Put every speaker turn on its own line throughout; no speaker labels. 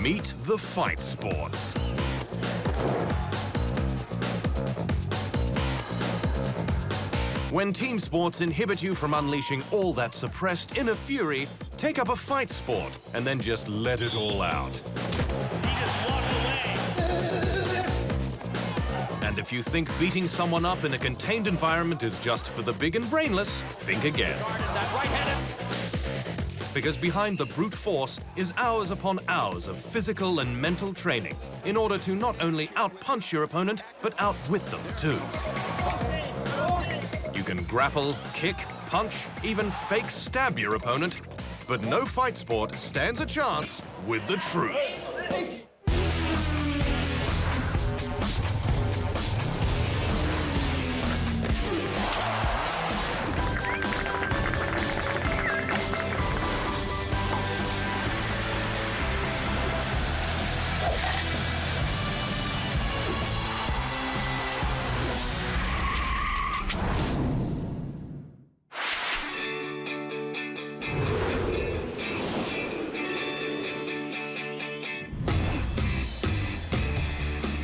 Meet the fight sports. When team sports inhibit you from unleashing all that suppressed inner fury, take up a fight sport and then just let it all out.
He just walked away.
And if you think beating someone up in a contained environment is just for the big and brainless, think again. Because behind the brute force is hours upon hours of physical and mental training in order to not only outpunch your opponent, but outwit them too. You can grapple, kick, punch, even fake stab your opponent, but no fight sport stands a chance with the truth.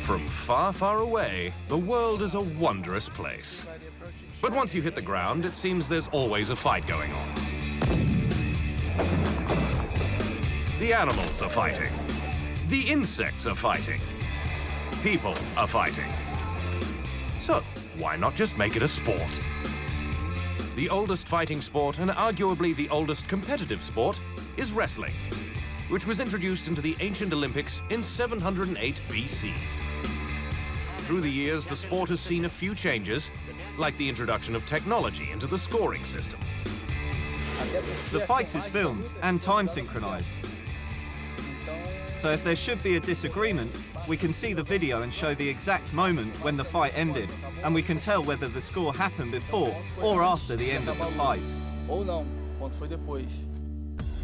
From far, far away, the world is a wondrous place. But once you hit the ground, it seems there's always a fight going on. The animals are fighting. The insects are fighting. People are fighting. So, why not just make it a sport? The oldest fighting sport, and arguably the oldest competitive sport, is wrestling, which was introduced into the ancient Olympics in 708 BC. Through the years, the sport has seen a few changes, like the introduction of technology into the scoring system.
The fight is filmed and time synchronized. So if there should be a disagreement, we can see the video and show the exact moment when the fight ended, and we can tell whether the score happened before or after the end of the fight.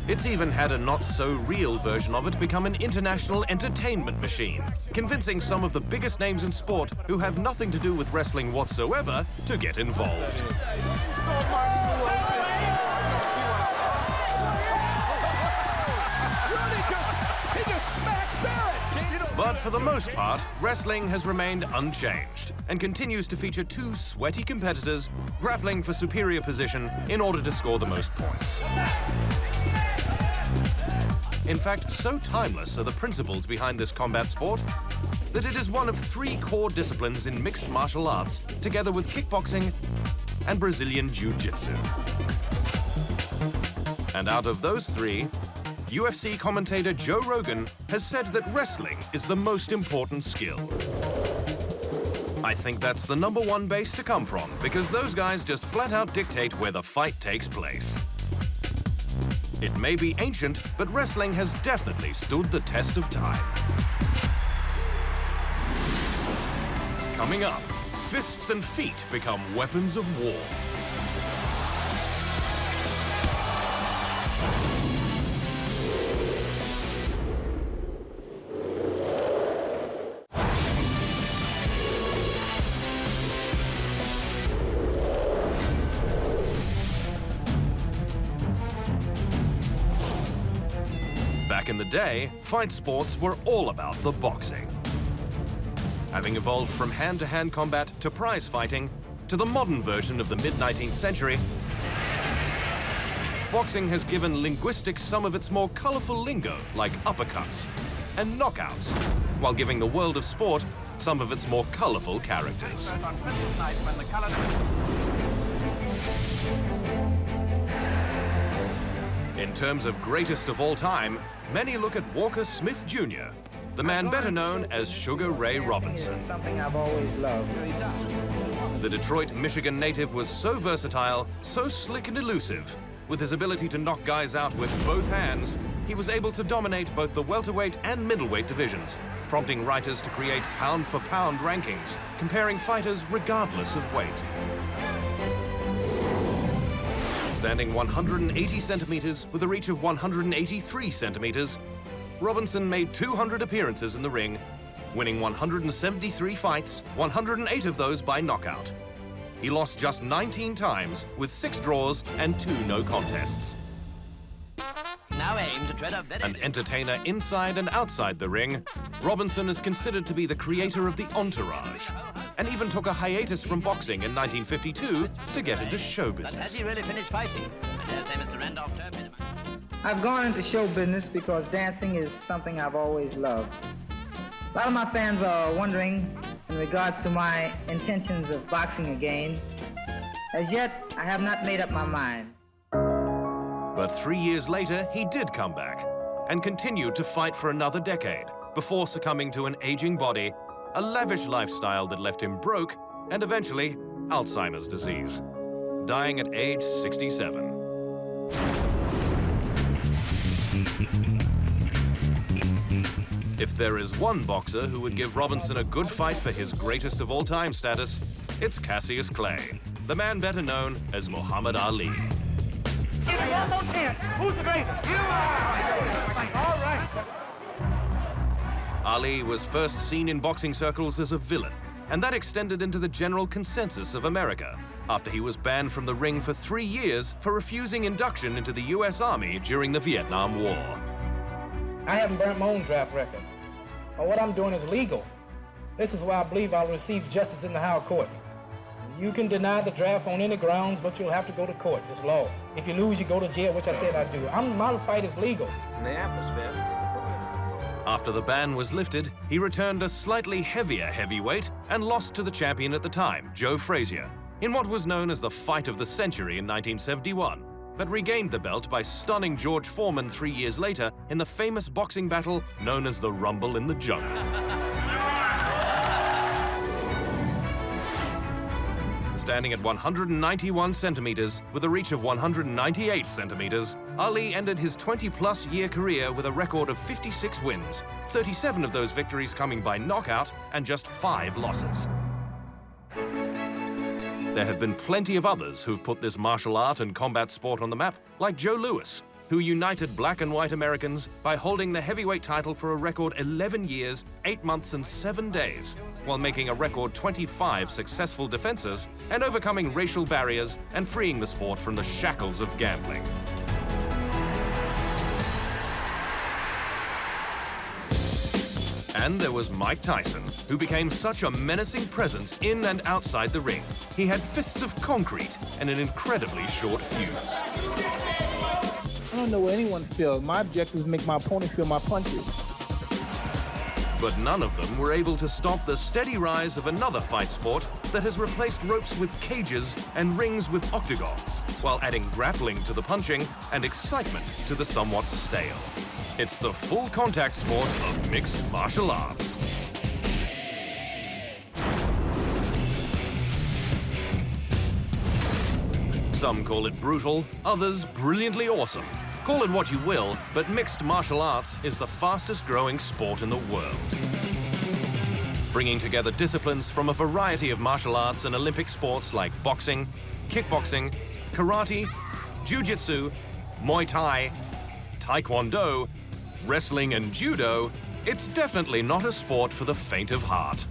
It's even had a not-so-real version of it become an international entertainment machine, convincing some of the biggest names in sport who have nothing to do with wrestling whatsoever to get involved. But for the most part, wrestling has remained unchanged and continues to feature two sweaty competitors grappling for superior position in order to score the most points. In fact, so timeless are the principles behind this combat sport that it is one of three core disciplines in mixed martial arts, together with kickboxing and Brazilian jiu-jitsu. And out of those three, UFC commentator Joe Rogan has said that wrestling is the most important skill. I think that's the #1 base to come from, because those guys just flat out dictate where the fight takes place. It may be ancient, but wrestling has definitely stood the test of time. Coming up, fists and feet become weapons of war. Back in the day, fight sports were all about the boxing. Having evolved from hand-to-hand combat to prize fighting to the modern version of the mid-19th century, boxing has given linguistics some of its more colorful lingo, like uppercuts and knockouts, while giving the world of sport some of its more colorful characters. In terms of greatest of all time, many look at Walker Smith Jr., the man better known as Sugar Ray Robinson.
Something I've always loved.
The Detroit, Michigan native was so versatile, so slick and elusive. With his ability to knock guys out with both hands, he was able to dominate both the welterweight and middleweight divisions, prompting writers to create pound-for-pound rankings, comparing fighters regardless of weight. Standing 180 centimeters with a reach of 183 centimeters, Robinson made 200 appearances in the ring, winning 173 fights, 108 of those by knockout. He lost just 19 times, with 6 draws and 2 no contests.
now aim to tread a very...
An entertainer inside and outside the ring, Robinson is considered to be the creator of the entourage, and even took a hiatus from boxing in 1952 to get into show
But has
business.
he really finished fighting? I dare say Mr. Randolph Turpin...
I've gone into show business because dancing is something I've always loved. A lot of my fans are wondering in regards to my intentions of boxing again. As yet, I have not made up my mind.
But 3 years later, he did come back and continued to fight for another decade before succumbing to an aging body, a lavish lifestyle that left him broke, and eventually Alzheimer's disease, dying at age 67. If there is one boxer who would give Robinson a good fight for his greatest of all time status, it's Cassius Clay, the man better known as Muhammad Ali.
Give me one more chance. Who's the greatest? You are! All right.
Ali was first seen in boxing circles as a villain, and that extended into the general consensus of America after he was banned from the ring for 3 years for refusing induction into the U.S. Army during the Vietnam War.
I haven't burnt my own draft record. But what I'm doing is legal. This is why I believe I'll receive justice in the higher court. You can deny the draft on any grounds, but you'll have to go to court. It's law. If you lose, you go to jail, which I said I do. My fight is legal.
In the atmosphere.
After the ban was lifted, he returned a slightly heavier heavyweight and lost to the champion at the time, Joe Frazier, in what was known as the fight of the century in 1971, but regained the belt by stunning George Foreman 3 years later in the famous boxing battle known as the Rumble in the Jungle. Standing at 191 centimeters with a reach of 198 centimeters, Ali ended his 20-plus year career with a record of 56 wins, 37 of those victories coming by knockout and just 5 losses. There have been plenty of others who've put this martial art and combat sport on the map, like Joe Louis, who united black and white Americans by holding the heavyweight title for a record 11 years, 8 months and 7 days, while making a record 25 successful defenses and overcoming racial barriers and freeing the sport from the shackles of gambling. And there was Mike Tyson, who became such a menacing presence in and outside the ring. He had fists of concrete and an incredibly short fuse.
I don't know what anyone feels. My objective is to make my opponent feel my punches.
But none of them were able to stop the steady rise of another fight sport that has replaced ropes with cages and rings with octagons, while adding grappling to the punching and excitement to the somewhat stale. It's the full contact sport of mixed martial arts. Some call it brutal, others brilliantly awesome. Call it what you will, but mixed martial arts is the fastest growing sport in the world. Bringing together disciplines from a variety of martial arts and Olympic sports like boxing, kickboxing, karate, jiu-jitsu, Muay Thai, Taekwondo, wrestling and judo, it's definitely not a sport for the faint of heart.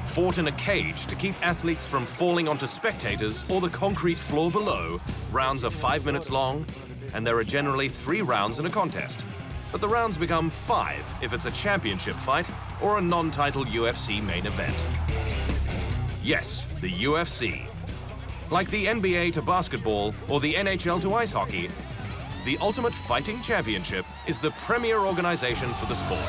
Fought in a cage to keep athletes from falling onto spectators or the concrete floor below, rounds are 5 minutes long, and there are generally 3 rounds in a contest. But the rounds become 5 if it's a championship fight or a non-title UFC main event. Yes, the UFC. Like the NBA to basketball or the NHL to ice hockey, the Ultimate Fighting Championship is the premier organization for the sport.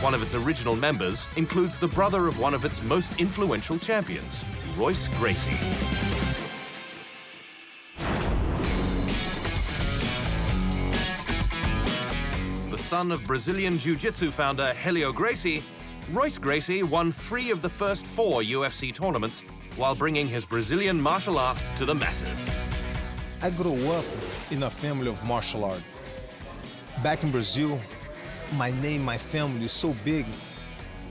One of its original members includes the brother of one of its most influential champions, Royce Gracie. The son of Brazilian Jiu-Jitsu founder Helio Gracie, Royce Gracie won 3 of the first 4 UFC tournaments while bringing his Brazilian martial art to the masses.
I grew up in a family of martial art. Back in Brazil, my name, my family is so big.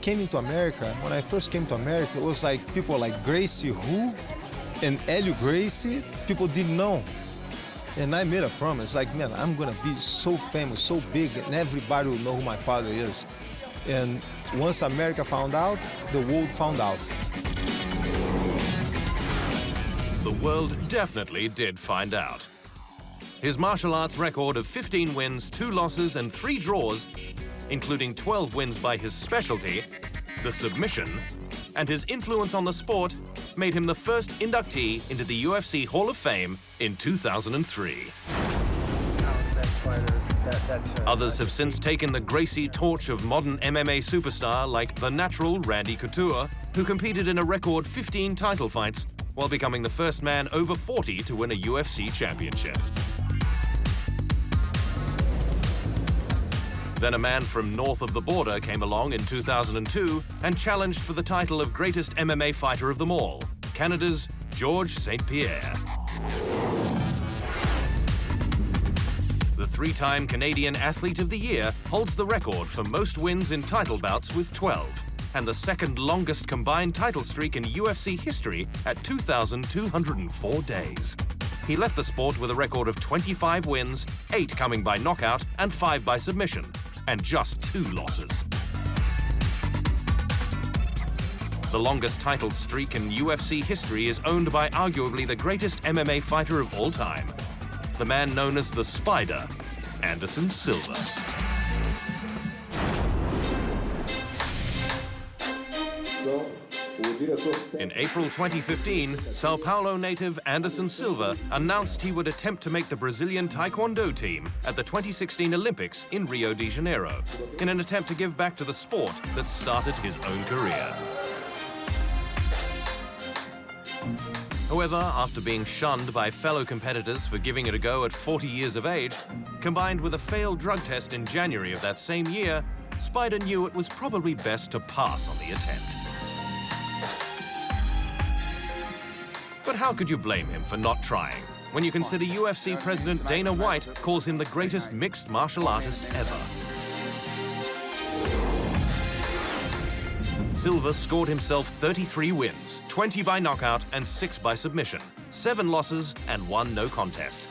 Came into America, when I first came to America, it was like people like Gracie who and Helio Gracie, people didn't know. And I made a promise, like, man, I'm gonna be so famous, so big, and everybody will know who my father is. And once America found out, the world found out.
The world definitely did find out. His martial arts record of 15 wins, 2 losses, and 3 draws, including 12 wins by his specialty, the submission, and his influence on the sport made him the first inductee into the UFC Hall of Fame in 2003. Others have since taken the Gracie torch of modern MMA superstar like the natural Randy Couture, who competed in a record 15 title fights while becoming the first man over 40 to win a UFC championship. Then a man from north of the border came along in 2002 and challenged for the title of greatest MMA fighter of them all, Canada's George St. Pierre. The 3-time Canadian Athlete of the Year holds the record for most wins in title bouts with 12, and the second longest combined title streak in UFC history at 2,204 days. He left the sport with a record of 25 wins, 8 coming by knockout and 5 by submission, and just 2 losses. The longest title streak in UFC history is owned by arguably the greatest MMA fighter of all time, the man known as the Spider, Anderson Silva. In April 2015, Sao Paulo native Anderson Silva announced he would attempt to make the Brazilian Taekwondo team at the 2016 Olympics in Rio de Janeiro, in an attempt to give back to the sport that started his own career. However, after being shunned by fellow competitors for giving it a go at 40 years of age, combined with a failed drug test in January of that same year, Spider knew it was probably best to pass on the attempt. But how could you blame him for not trying, when you consider UFC President Dana White calls him the greatest mixed martial artist ever? Silva scored himself 33 wins, 20 by knockout and 6 by submission, 7 losses and 1 no contest.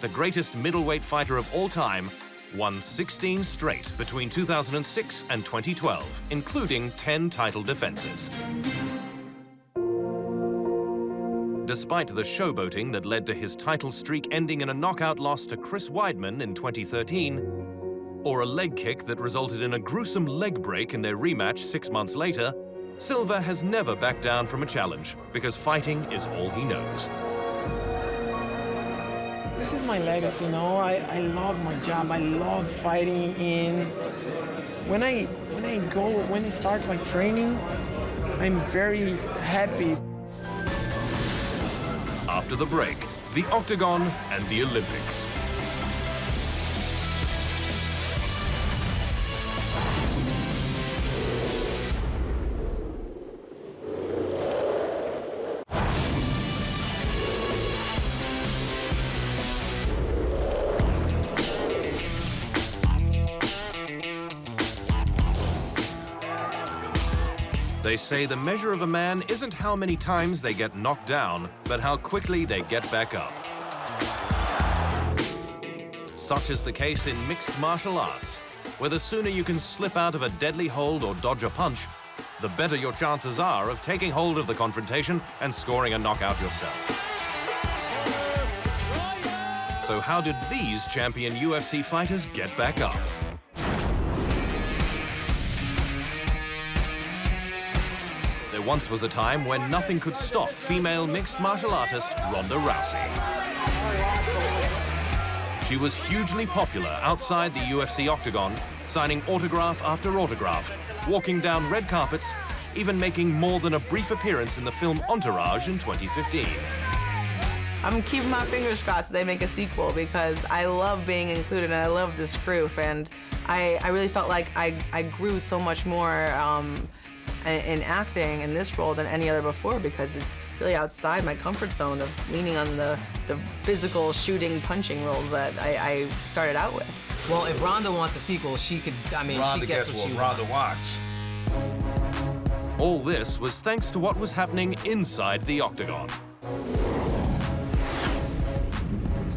The greatest middleweight fighter of all time won 16 straight between 2006 and 2012, including 10 title defenses. Despite the showboating that led to his title streak ending in a knockout loss to Chris Weidman in 2013, or a leg kick that resulted in a gruesome leg break in their rematch 6 months later, Silva has never backed down from a challenge because fighting is all he knows.
This is my legacy, you know. I love my job. I love fighting. And when I start my training, I'm very happy.
After the break, the Octagon and the Olympics. They say the measure of a man isn't how many times they get knocked down, but how quickly they get back up. Such is the case in mixed martial arts, where the sooner you can slip out of a deadly hold or dodge a punch, the better your chances are of taking hold of the confrontation and scoring a knockout yourself. So how did these champion UFC fighters get back up? There once was a time when nothing could stop female mixed martial artist Ronda Rousey. She was hugely popular outside the UFC Octagon, signing autograph after autograph, walking down red carpets, even making more than a brief appearance in the film Entourage in 2015.
I'm keeping my fingers crossed that they make a sequel because I love being included and I love this group, and I really felt like I grew so much more in acting in this role than any other before because it's really outside my comfort zone of leaning on the physical shooting, punching roles that I started out with.
Well, if Ronda wants a sequel, she could, she gets what she wants.
All this was thanks to what was happening inside the Octagon.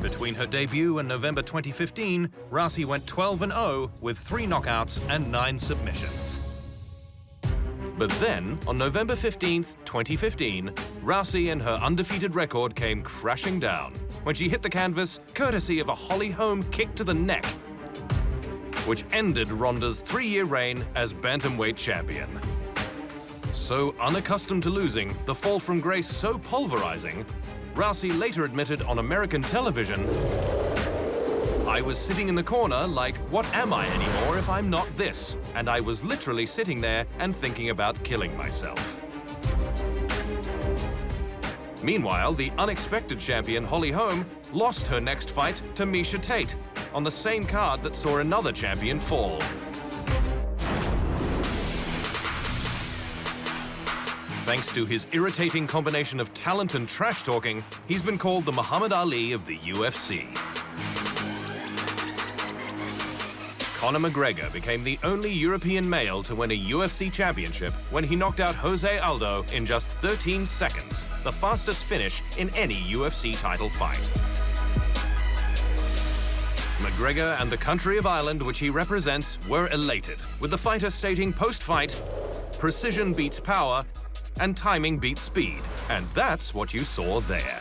Between her debut and November 2015, Rousey went 12-0 with 3 knockouts and 9 submissions. But then, on November 15th, 2015, Rousey and her undefeated record came crashing down when she hit the canvas courtesy of a Holly Holm kick to the neck, which ended Ronda's 3-year reign as bantamweight champion. So unaccustomed to losing, the fall from grace so pulverizing, Rousey later admitted on American television, "I was sitting in the corner like, what am I anymore if I'm not this? And I was literally sitting there and thinking about killing myself." Meanwhile, the unexpected champion Holly Holm lost her next fight to Miesha Tate on the same card that saw another champion fall. Thanks to his irritating combination of talent and trash-talking, he's been called the Muhammad Ali of the UFC. Conor McGregor became the only European male to win a UFC championship when he knocked out Jose Aldo in just 13 seconds, the fastest finish in any UFC title fight. McGregor and the country of Ireland, which he represents, were elated, with the fighter stating post-fight, "Precision beats power, and timing beats speed," and that's what you saw there.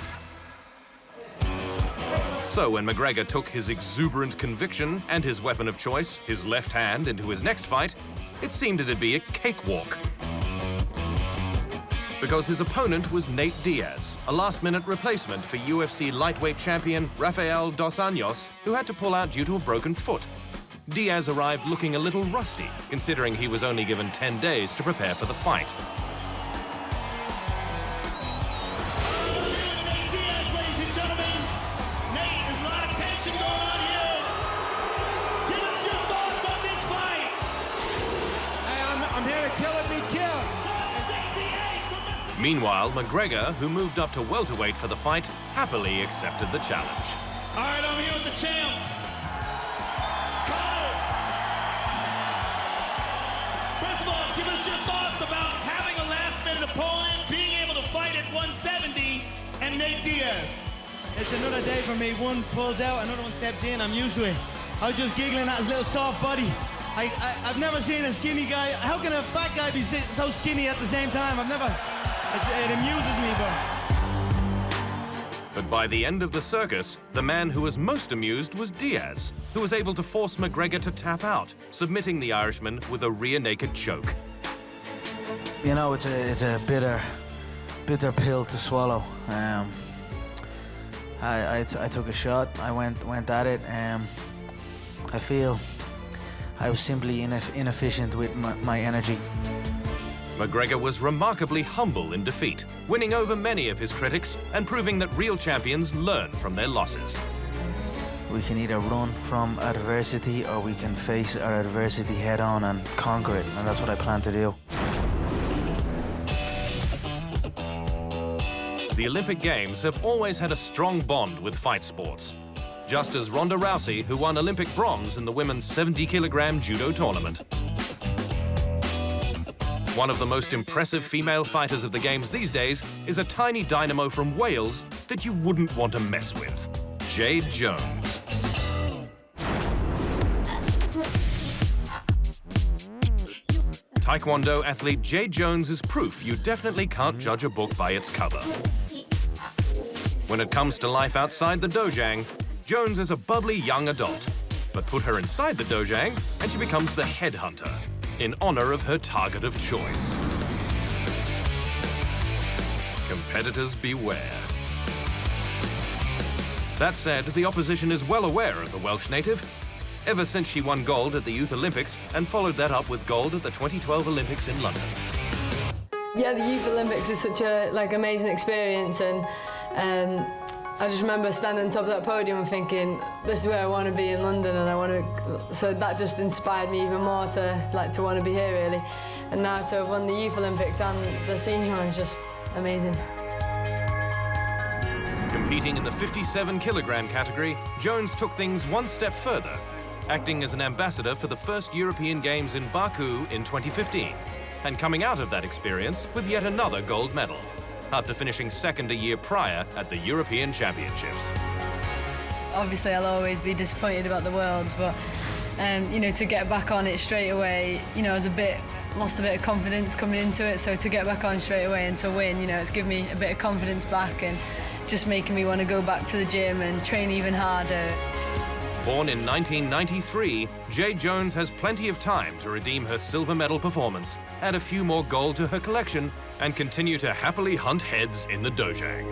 So when McGregor took his exuberant conviction and his weapon of choice, his left hand, into his next fight, it seemed it'd be a cakewalk. Because his opponent was Nate Diaz, a last-minute replacement for UFC lightweight champion Rafael Dos Anjos, who had to pull out due to a broken foot. Diaz arrived looking a little rusty, considering he was only given 10 days to prepare for the fight. Meanwhile, McGregor, who moved up to welterweight for the fight, happily accepted the challenge.
All right, I'm here with the champ. Conor. First of all, give us your thoughts about having a last-minute opponent, being able to fight at 170, and Nate Diaz.
It's another day for me. One pulls out, another one steps in. I'm used to it. I was just giggling at his little soft body. I've never seen a skinny guy. How can a fat guy be so skinny at the same time? It amuses me,
But by the end of the circus, the man who was most amused was Diaz, who was able to force McGregor to tap out, submitting the Irishman with a rear-naked choke.
You know, it's a bitter pill to swallow. I took a shot. I went at it. I feel I was simply inefficient with my energy.
McGregor was remarkably humble in defeat, winning over many of his critics and proving that real champions learn from their losses.
We can either run from adversity or we can face our adversity head on and conquer it, and that's what I plan to do.
The Olympic Games have always had a strong bond with fight sports, just as Ronda Rousey, who won Olympic bronze in the women's 70-kilogram judo tournament. One of the most impressive female fighters of the Games these days is a tiny dynamo from Wales that you wouldn't want to mess with, Jade Jones. Taekwondo athlete Jade Jones is proof you definitely can't judge a book by its cover. When it comes to life outside the dojang, Jones is a bubbly young adult. But put her inside the dojang and she becomes the headhunter, in honor of her target of choice. Competitors beware. That said, the opposition is well aware of the Welsh native, ever since she won gold at the Youth Olympics and followed that up with gold at the 2012 Olympics in London.
Yeah, the Youth Olympics is such a amazing experience, and I just remember standing on top of that podium and thinking, this is where I want to be in London, and so that just inspired me even more to want to be here, really. And now to have won the Youth Olympics and the senior one is just amazing.
Competing in the 57-kilogram category, Jones took things one step further, acting as an ambassador for the first European Games in Baku in 2015, and coming out of that experience with yet another gold medal, after finishing second a year prior at the European Championships.
Obviously, I'll always be disappointed about the Worlds, but you know, to get back on it straight away, you know, I was lost a bit of confidence coming into it, so to get back on straight away and to win, you know, it's given me a bit of confidence back, and just making me want to go back to the gym and train even harder.
Born in 1993, Jade Jones has plenty of time to redeem her silver medal performance, add a few more gold to her collection, and continue to happily hunt heads in the dojang.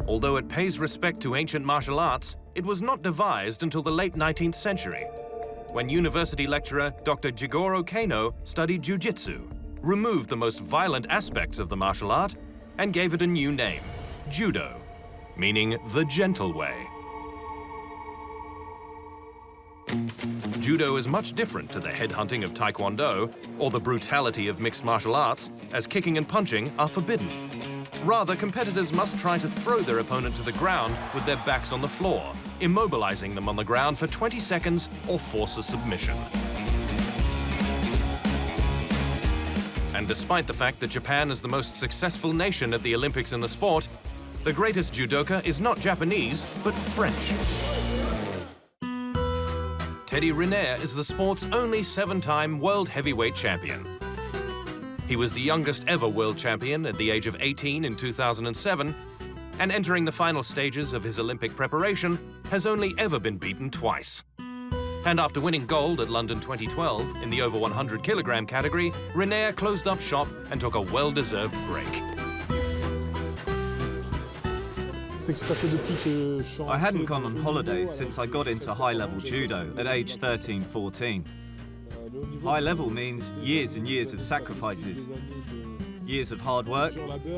Although it pays respect to ancient martial arts, it was not devised until the late 19th century, when university lecturer Dr. Jigoro Kano studied jiu-jitsu, removed the most violent aspects of the martial art, and gave it a new name, judo, meaning the gentle way. Judo is much different to the headhunting of Taekwondo or the brutality of mixed martial arts, as kicking and punching are forbidden. Rather, competitors must try to throw their opponent to the ground with their backs on the floor, immobilizing them on the ground for 20 seconds or force a submission. And despite the fact that Japan is the most successful nation at the Olympics in the sport, the greatest judoka is not Japanese, but French. Teddy Riner is the sport's only 7-time world heavyweight champion. He was the youngest ever world champion at the age of 18 in 2007, and entering the final stages of his Olympic preparation, has only ever been beaten twice. And after winning gold at London 2012 in the over 100 kilogram category, Riner closed up shop and took a well-deserved break.
I hadn't gone on holidays since I got into high-level judo at age 13, 14. High level means years and years of sacrifices. Years of hard work,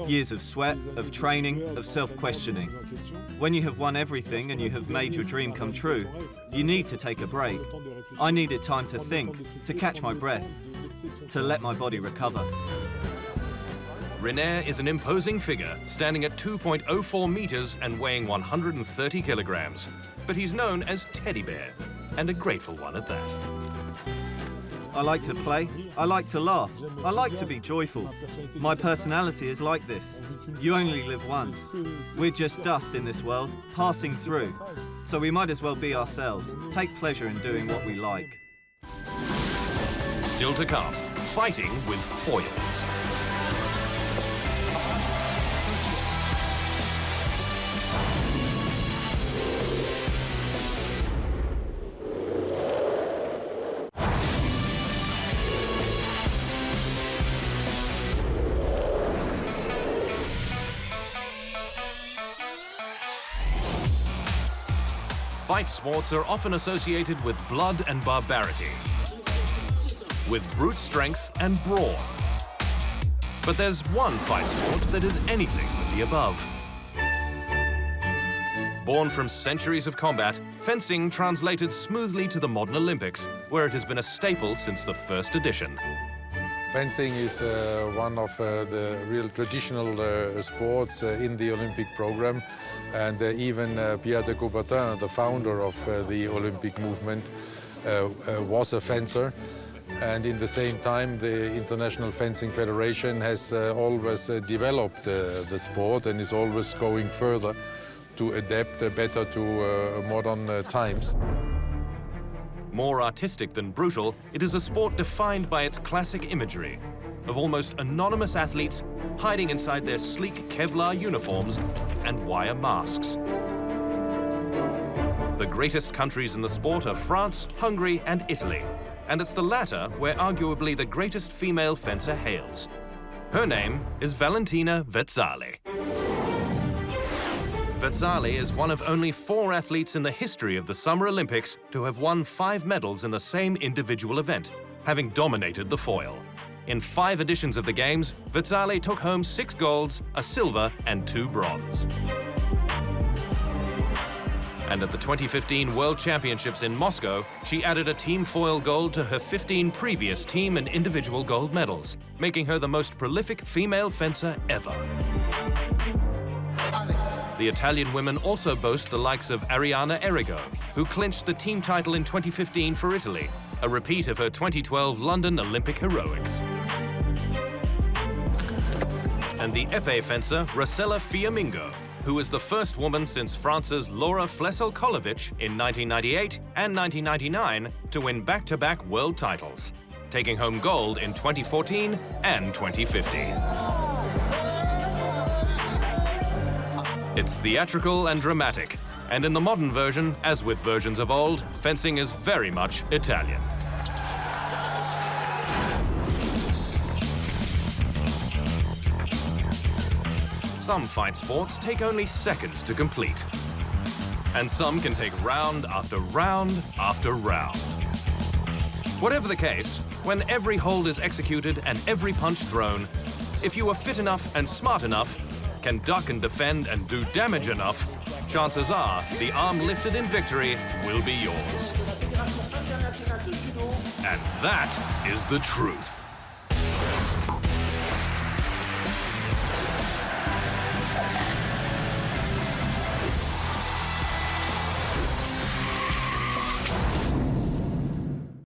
years of sweat, of training, of self-questioning. When you have won everything and you have made your dream come true, you need to take a break. I needed time to think, to catch my breath, to let my body recover.
Riner is an imposing figure, standing at 2.04 meters and weighing 130 kilograms. But he's known as Teddy Bear, and a grateful one at that.
I like to play, I like to laugh, I like to be joyful. My personality is like this. You only live once. We're just dust in this world, passing through. So we might as well be ourselves, take pleasure in doing what we like.
Still to come, fighting with foils. Fight sports are often associated with blood and barbarity, with brute strength and brawn. But there's one fight sport that is anything but the above. Born from centuries of combat, fencing translated smoothly to the modern Olympics, where it has been a staple since the first edition.
Fencing is one of the real traditional sports in the Olympic program, and even Pierre de Coubertin, the founder of the Olympic movement, was a fencer. And in the same time, the International Fencing Federation has always developed the sport and is always going further to adapt better to modern times.
More artistic than brutal, it is a sport defined by its classic imagery of almost anonymous athletes hiding inside their sleek Kevlar uniforms and wire masks. The greatest countries in the sport are France, Hungary, and Italy, and it's the latter where arguably the greatest female fencer hails. Her name is Valentina Vezzali. Vezzali is one of only 4 athletes in the history of the Summer Olympics to have won 5 medals in the same individual event, having dominated the foil. In 5 editions of the Games, Vezzali took home 6 golds, a silver, and 2 bronze. And at the 2015 World Championships in Moscow, she added a team foil gold to her 15 previous team and individual gold medals, making her the most prolific female fencer ever. The Italian women also boast the likes of Arianna Errigo, who clinched the team title in 2015 for Italy, a repeat of her 2012 London Olympic heroics. And the épée fencer Rossella Fiammingo, who was the first woman since France's Laura Flessel-Kolovich in 1998 and 1999 to win back-to-back world titles. taking home gold in 2014 and 2015. It's theatrical and dramatic, and in the modern version, as with versions of old, fencing is very much Italian. Some fight sports take only seconds to complete, and some can take round after round after round. Whatever the case, when every hold is executed and every punch thrown, if you are fit enough and smart enough, can duck and defend and do damage enough, chances are the arm lifted in victory will be yours. And that is the truth.